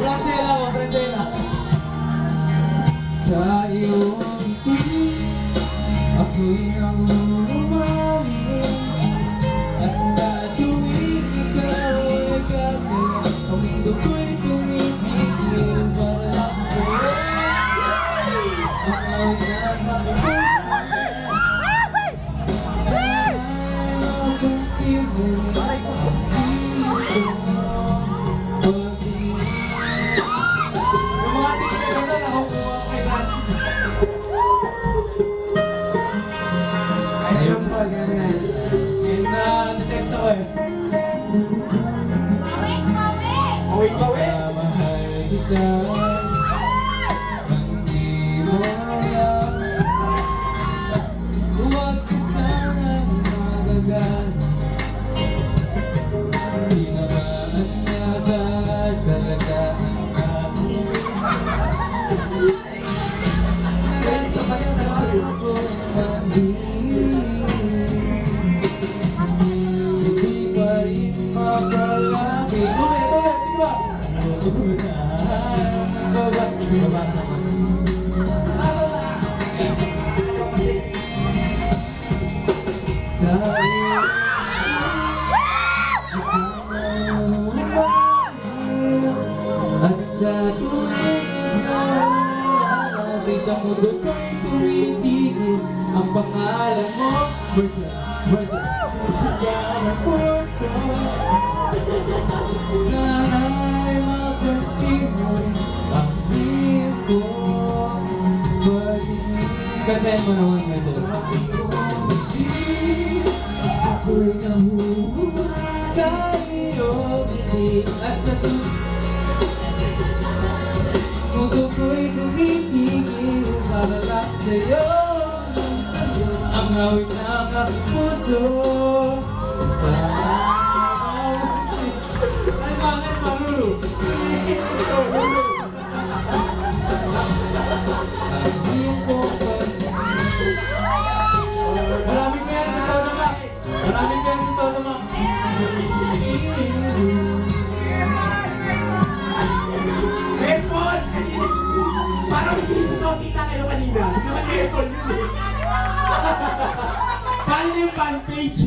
Francela ko, Francela. Sa iyong ngiti, ako'y namumalik. At sa tuwing ikaw ay gagawin, ang mundo ko'y tumipigil para sa'yo. Ako'y nakakapos. Sana'y mapansin mo Yung mga tingin na ganda, nakukuha kay Nancy. Ayun po, ganyan. Ngayon na, na-text ako eh. Mawik-mawik! Mahal kita, hindi mo alam. Huwag ka sanang magagal. Hindi naman nagagad talaga ang aking Pwede sa kanya na kayo. ko hindi pa rin mapalaki. Tuloy, sige ba? Baba naman. Sa iyo at sa tuwing ikaw ang mundo ko'y tumitigil. Ang pangalan mo Siya ng puso. sana'y mapansin mo ang hiyong ko. Kantahin mo naman mo ito. Ako'y nahuhuwa. Sa iyong ngiti at sa tuwing mundo ko'y tumitigil para lang sa'yo. Ang hawig ng aking puso Nice one, Lulu. ang iyong kumpanya. Maraming kaya si Toto Max. Maraming kaya si Toto Max. Airport! Parang may sinisigaw tita kayo kanina. Hindi naman airport yun eh. Paano yung fan page?